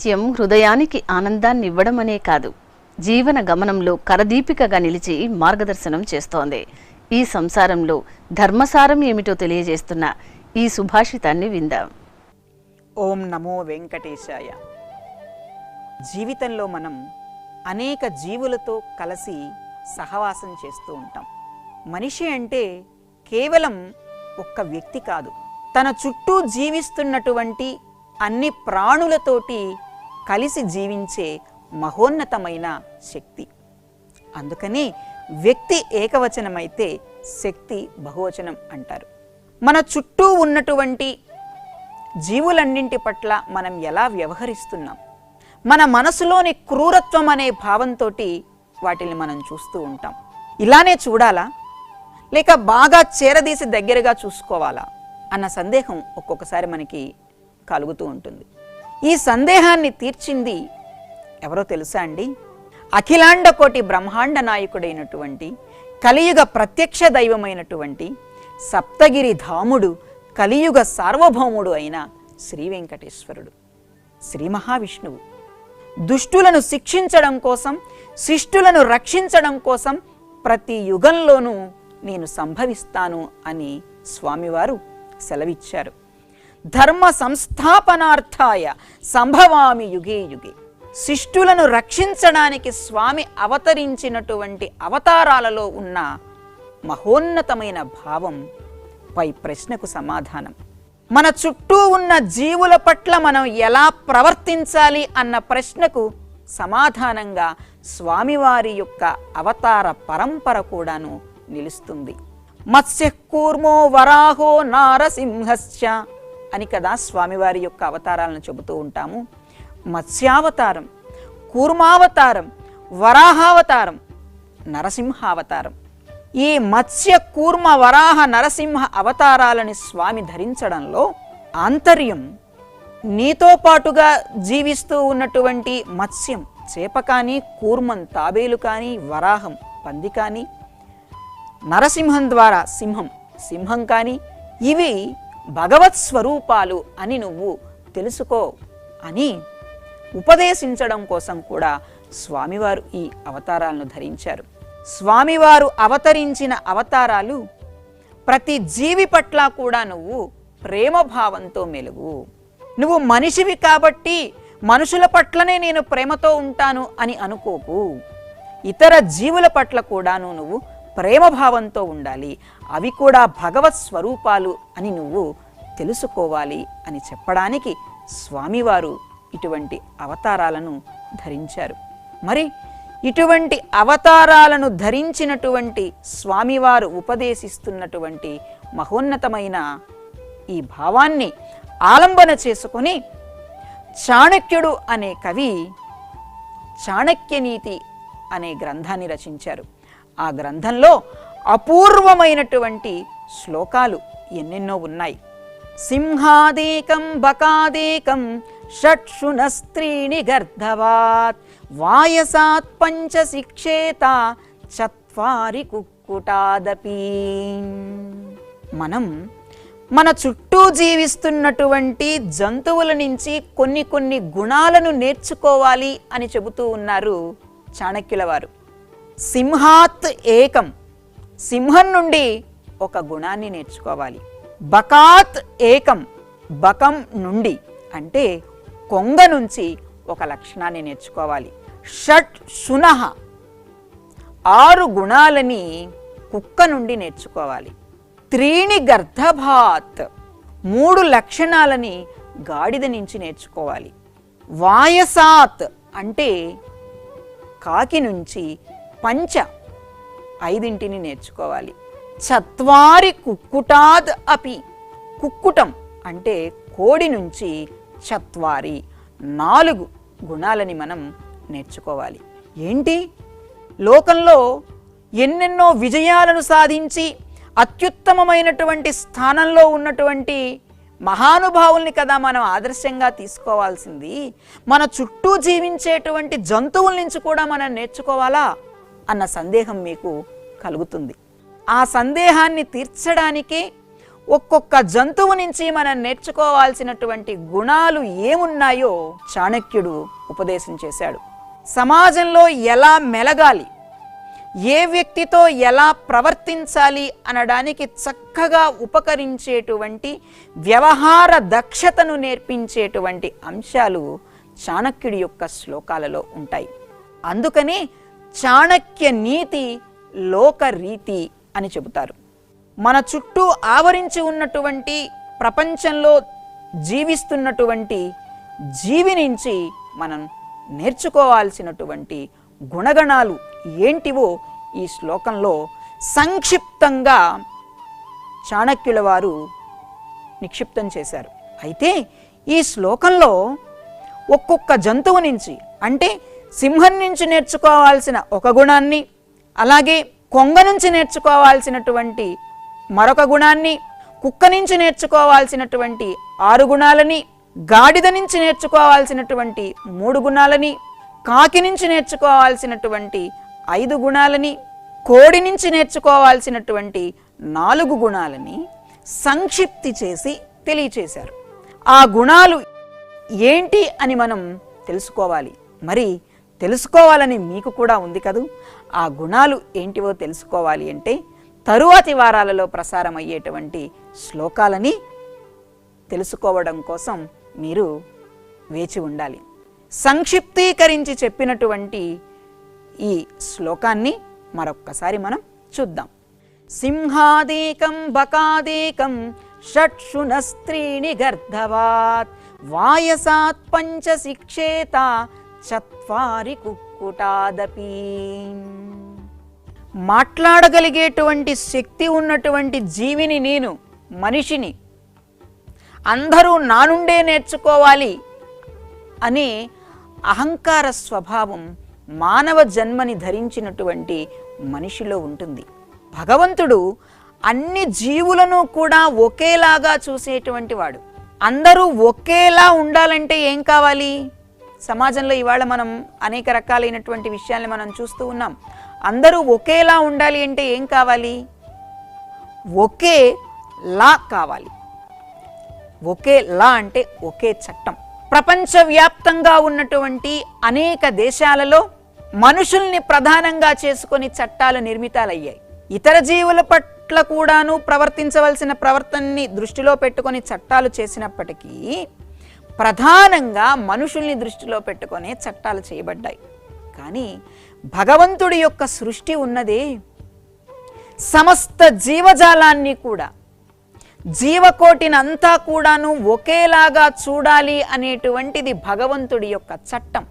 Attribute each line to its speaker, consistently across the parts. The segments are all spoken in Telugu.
Speaker 1: నిత్యం హృదయానికి ఆనందాన్ని ఇవ్వడమనే కాదు, జీవన గమనంలో కరదీపికగా నిలిచి మార్గదర్శనం చేస్తోంది. ఈ సంసారంలో ధర్మసారం ఏమిటో తెలియజేస్తున్న ఈ సుభాషితాన్ని విందాం.
Speaker 2: ఓం నమో వెంకటేశాయ. జీవితంలో మనం అనేక జీవులతో కలిసి సహవాసం చేస్తూ ఉంటాం. మనిషి అంటే కేవలం ఒక్క వ్యక్తి కాదు, తన చుట్టూ జీవిస్తున్నటువంటి అన్ని ప్రాణులతోటి కలిసి జీవించే మహోన్నతమైన శక్తి. అందుకని వ్యక్తి ఏకవచనమైతే శక్తి బహువచనం అంటారు. మన చుట్టూ ఉన్నటువంటి జీవులన్నింటి పట్ల మనం ఎలా వ్యవహరిస్తున్నాం, మన మనసులోని క్రూరత్వం అనే భావంతో వాటిని మనం చూస్తూ ఉంటాం. ఇలానే చూడాలా లేక బాగా చేరదీసి దగ్గరగా చూసుకోవాలా అన్న సందేహం ఒక్కొక్కసారి మనకి కలుగుతూ ఉంటుంది. ఈ సందేహాన్ని తీర్చింది ఎవరో తెలుసా అండి? అఖిలాండ కోటి బ్రహ్మాండ నాయకుడైనటువంటి కలియుగ ప్రత్యక్ష దైవమైనటువంటి సప్తగిరి ధాముడు, కలియుగ సార్వభౌముడు అయిన శ్రీ వెంకటేశ్వరుడు, శ్రీ మహావిష్ణువు. దుష్టులను శిక్షించడం కోసం, శిష్టులను రక్షించడం కోసం ప్రతి యుగంలోనూ నేను సంభవిస్తాను అని స్వామివారు సెలవిచ్చారు. ధర్మ సంస్థాపనార్థాయ సంభవామి యుగే యుగే. శిష్టులను రక్షించడానికి స్వామి అవతరించినటువంటి అవతారాలలో ఉన్న మహోన్నతమైన భావం పై ప్రశ్నకు సమాధానం. మన చుట్టూ ఉన్న జీవుల పట్ల మనం ఎలా ప్రవర్తించాలి అన్న ప్రశ్నకు సమాధానంగా స్వామివారి యొక్క అవతార పరంపర కూడాను నిలుస్తుంది. మత్స్య కూర్మో వరాహో నారసింహశ్చ అని కదా స్వామివారి యొక్క అవతారాలను చెబుతూ ఉంటాము. మత్స్యావతారం, కూర్మావతారం, వరాహావతారం, నరసింహావతారం. ఈ మత్స్య కూర్మ వరాహ నరసింహ అవతారాలని స్వామి ధరించడంలో ఆంతర్యం, నీతో పాటుగా జీవిస్తూ ఉన్నటువంటి మత్స్యం చేప కానీ, కూర్మం తాబేలు కానీ, వరాహం పంది కానీ, నరసింహం ద్వారా సింహం సింహం కానీ, ఇవి భగవత్ స్వరూపాలు అని నువ్వు తెలుసుకో అని ఉపదేశించడం కోసం కూడా స్వామివారు ఈ అవతారాలను ధరించారు. స్వామివారు అవతరించిన అవతారాలు ప్రతి జీవి పట్ల కూడా నువ్వు ప్రేమభావంతో మెలుగు. నువ్వు మనిషివి కాబట్టి మనుషుల పట్లనే నేను ప్రేమతో ఉంటాను అని అనుకోకు. ఇతర జీవుల పట్ల కూడాను నువ్వు ప్రేమభావంతో ఉండాలి. అవి కూడా భగవత్ స్వరూపాలు అని నువ్వు తెలుసుకోవాలి అని చెప్పడానికి స్వామివారు ఇటువంటి అవతారాలను ధరించారు. మరి ఇటువంటి అవతారాలను ధరించినటువంటి స్వామివారు ఉపదేశిస్తున్నటువంటి మహోన్నతమైన ఈ భావాన్ని ఆలంబన చేసుకొని చాణక్యుడు అనే కవి చాణక్యనీతి అనే గ్రంథాన్ని రచించారు. ఆ గ్రంథంలో అపూర్వమైనటువంటి శ్లోకాలు ఎన్నెన్నో ఉన్నాయి. సింహాదేకం బకాదేకం షట్షునస్త్రీణి గర్ధవాత్ వాయసాత్ పంచ శిక్షేత చత్వారి కుక్కుటాదపి. మనం మన చుట్టూ జీవిస్తున్నటువంటి జంతువుల నుంచి కొన్ని కొన్ని గుణాలను నేర్చుకోవాలి అని చెబుతూ ఉన్నారు చాణక్యుల వారు. సింహాత్ ఏకం, సింహం నుండి ఒక గుణాన్ని నేర్చుకోవాలి. బకాత్ ఏకం, బకం నుండి అంటే కొంగ నుంచి ఒక లక్షణాన్ని నేర్చుకోవాలి. షట్ శునః, 6 గుణాలని కుక్క నుండి నేర్చుకోవాలి. త్రీణి గర్ధభాత్, 3 లక్షణాలని గాడిద నుంచి నేర్చుకోవాలి. వాయసాత్ అంటే కాకి నుంచి పంచ 5 నేర్చుకోవాలి. చత్వారి కుక్కుటాద్ అపి, కుక్కుటం అంటే కోడి నుంచి చత్వారి 4 గుణాలని మనం నేర్చుకోవాలి. ఏంటి, లోకంలో ఎన్నెన్నో విజయాలను సాధించి అత్యుత్తమమైనటువంటి స్థానంలో ఉన్నటువంటి మహానుభావుల్ని కదా మనం ఆదర్శంగా తీసుకోవాల్సింది. మన చుట్టూ జీవించేటువంటి జంతువుల నుంచి కూడా మనం నేర్చుకోవాలా అన్న సందేహం మీకు కలుగుతుంది. ఆ సందేహాన్ని తీర్చడానికే ఒక్కొక్క జంతువు నుంచి మనం నేర్చుకోవాల్సినటువంటి గుణాలు ఏమున్నాయో చాణక్యుడు ఉపదేశం చేశాడు. సమాజంలో ఎలా మెలగాలి, ఏ వ్యక్తితో ఎలా ప్రవర్తించాలి అనడానికి చక్కగా ఉపకరించేటువంటి వ్యవహార దక్షతను నేర్పించేటువంటి అంశాలు చాణక్యుడి యొక్క శ్లోకాలలో ఉంటాయి. అందుకని చాణక్య నీతి లోకరీతి అని చెబుతారు. మన చుట్టూ ఆవరించి ఉన్నటువంటి ప్రపంచంలో జీవిస్తున్నటువంటి జీవి నుంచి మనం నేర్చుకోవాల్సినటువంటి గుణగణాలు ఏంటివో ఈ శ్లోకంలో సంక్షిప్తంగా చాణక్యుల వారు నిక్షిప్తం చేశారు. అయితే ఈ శ్లోకంలో ఒక్కొక్క జంతువు నుంచి, అంటే సింహం నుంచి నేర్చుకోవాల్సిన ఒక గుణాన్ని, అలాగే కొంగ నుంచి నేర్చుకోవాల్సినటువంటి మరొక గుణాన్ని, కుక్క నుంచి నేర్చుకోవాల్సినటువంటి 6 గుణాలని, గాడిద నుంచి నేర్చుకోవాల్సినటువంటి 3 గుణాలని, కాకి నుంచి నేర్చుకోవాల్సినటువంటి 5 గుణాలని, కోడి నుంచి నేర్చుకోవాల్సినటువంటి 4 గుణాలని సంక్షిప్తి చేసి తెలియచేశారు. ఆ గుణాలు ఏంటి అని మనం తెలుసుకోవాలి. మరి తెలుసుకోవాలని మీకు కూడా ఉంది కదూ. ఆ గుణాలు ఏంటివో తెలుసుకోవాలి అంటే తరువాతి వారాలలో ప్రసారం అయ్యేటువంటి శ్లోకాలని తెలుసుకోవడం కోసం మీరు వేచి ఉండాలి. సంక్షిప్తీకరించి చెప్పినటువంటి ఈ శ్లోకాన్ని మరొక్కసారి మనం చూద్దాం. సింహాదేకం బకాదేకం షట్షునస్త్రీణి గర్ధవాత్ వాయసాత్ పంచ శిక్షేత చత్వారి కుక్కుటాదపి. మాట్లాడగలిగేటువంటి శక్తి ఉన్నటువంటి జీవిని నేను, మనిషిని, అందరూ నా నుండే నేర్చుకోవాలి అనే అహంకార స్వభావం మానవ జన్మని ధరించినటువంటి మనిషిలో ఉంటుంది. భగవంతుడు అన్ని జీవులను కూడా ఒకేలాగా చూసేటువంటి వాడు. అందరూ ఒకేలా ఉండాలంటే ఏం కావాలి? సమాజంలో ఇవాళ మనం అనేక రకాలైనటువంటి విషయాల్ని మనం చూస్తూ ఉన్నాం. అందరూ ఒకేలా ఉండాలి అంటే ఏం కావాలి? ఒకే లా కావాలి. ఒకే లా అంటే ఒకే చట్టం. ప్రపంచవ్యాప్తంగా ఉన్నటువంటి అనేక దేశాలలో మనుషుల్ని ప్రధానంగా చేసుకొని చట్టాలు నిర్మితాలయ్యాయి. ఇతర జీవుల పట్ల కూడాను ప్రవర్తించవలసిన ప్రవర్తనని దృష్టిలో పెట్టుకొని చట్టాలు చేసినప్పటికీ ప్రధానంగా మనుషుల్ని దృష్టిలో పెట్టుకొనే చట్టాలు చేయబడ్డాయి. కానీ భగవంతుడి యొక్క సృష్టి ఉన్నదే సమస్త జీవజాలాన్ని కూడా, జీవకోటినంతా కూడాను ఒకేలాగా చూడాలి అనేటువంటిది భగవంతుడి యొక్క చట్టం.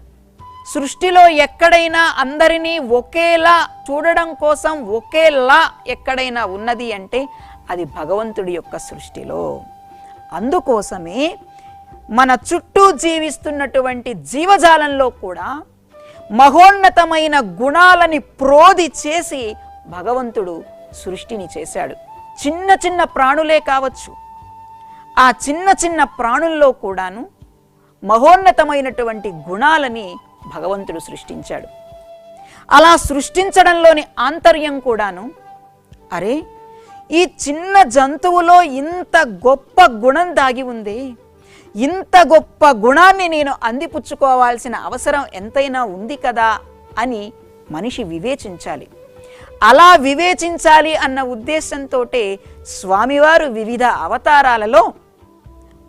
Speaker 2: సృష్టిలో ఎక్కడైనా అందరినీ ఒకేలా చూడడం కోసం ఒకేలా ఎక్కడైనా ఉన్నది అంటే అది భగవంతుడి యొక్క సృష్టిలో. అందుకోసమే మన చుట్టూ జీవిస్తున్నటువంటి జీవజాలంలో కూడా మహోన్నతమైన గుణాలని ప్రోధి చేసి భగవంతుడు సృష్టిని చేశాడు. చిన్న చిన్న ప్రాణులే కావచ్చు, ఆ చిన్న చిన్న ప్రాణుల్లో కూడాను మహోన్నతమైనటువంటి గుణాలని భగవంతుడు సృష్టించాడు. అలా సృష్టించడంలోని ఆంతర్యం కూడాను, అరే ఈ చిన్న జంతువులో ఇంత గొప్ప గుణం దాగి ఉంది, ఇంత గొప్ప గుణాన్ని నేను అందిపుచ్చుకోవాల్సిన అవసరం ఎంతైనా ఉంది కదా అని మనిషి వివేచించాలి. అలా వివేచించాలి అన్న ఉద్దేశంతో స్వామివారు వివిధ అవతారాలలో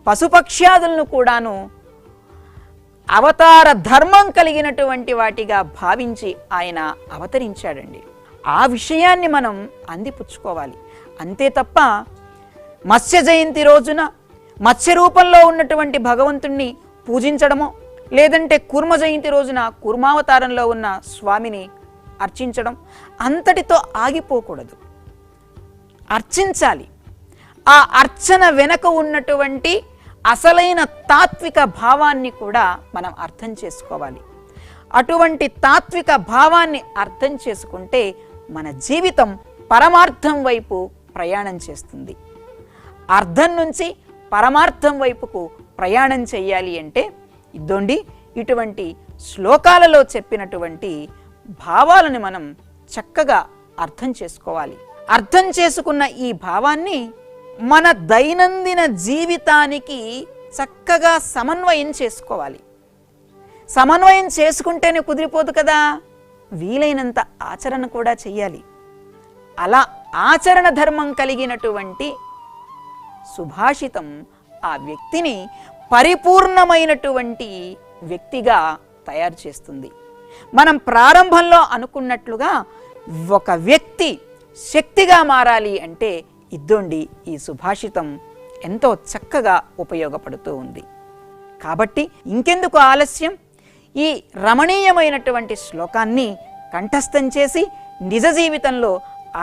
Speaker 2: పశుపక్ష్యాదులను కూడాను అవతార ధర్మం కలిగినటువంటి వాటిగా భావించి ఆయన అవతరించాడండి. ఆ విషయాన్ని మనం అందిపుచ్చుకోవాలి. అంతే తప్ప మత్స్య జయంతి రోజున మత్స్య రూపంలో ఉన్నటువంటి భగవంతుణ్ణి పూజించడమో, లేదంటే కూర్మ జయంతి రోజున కూర్మావతారంలో ఉన్న స్వామిని అర్చించడం అంతటితో ఆగిపోకూడదు. అర్చించాలి. ఆ అర్చన వెనక ఉన్నటువంటి అసలైన తాత్విక భావాన్ని కూడా మనం అర్థం చేసుకోవాలి. అటువంటి తాత్విక భావాన్ని అర్థం చేసుకుంటే మన జీవితం పరమార్థం వైపు ప్రయాణం చేస్తుంది. అర్థం నుంచి పరమార్థం వైపుకు ప్రయాణం చేయాలి అంటే ఇదోండి ఇటువంటి శ్లోకాలలో చెప్పినటువంటి భావాలను మనం చక్కగా అర్థం చేసుకోవాలి. అర్థం చేసుకున్న ఈ భావాన్ని మన దైనందిన జీవితానికి చక్కగా సమన్వయం చేసుకోవాలి. సమన్వయం చేసుకుంటేనే కుదిరిపోదు కదా, వీలైనంత ఆచరణ కూడా చెయ్యాలి. అలా ఆచరణ ధర్మం కలిగినటువంటి సుభాషితం ఆ వ్యక్తిని పరిపూర్ణమైనటువంటి వ్యక్తిగా తయారు చేస్తుంది. మనం ప్రారంభంలో అనుకున్నట్లుగా ఒక వ్యక్తి శక్తిగా మారాలి అంటే ఇద్దోండి ఈ సుభాషితం ఎంతో చక్కగా ఉపయోగపడుతూ ఉంది. కాబట్టి ఇంకెందుకు ఆలస్యం, ఈ రమణీయమైనటువంటి శ్లోకాన్ని కంఠస్థం చేసి నిజ జీవితంలో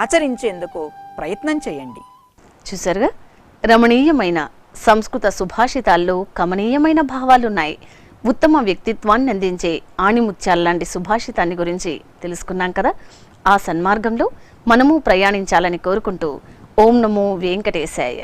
Speaker 2: ఆచరించేందుకు ప్రయత్నం చేయండి.
Speaker 1: చూసారుగా, రమణీయమైన సంస్కృత సుభాషితాల్లో కమనీయమైన భావాలున్నాయి. ఉత్తమ వ్యక్తిత్వాన్ని అందించే ఆణిముత్యాల్లాంటి సుభాషితాన్ని గురించి తెలుసుకున్నాం కదా. ఆ సన్మార్గంలో మనము ప్రయాణించాలని కోరుకుంటూ ఓం నమో వెంకటేశాయ.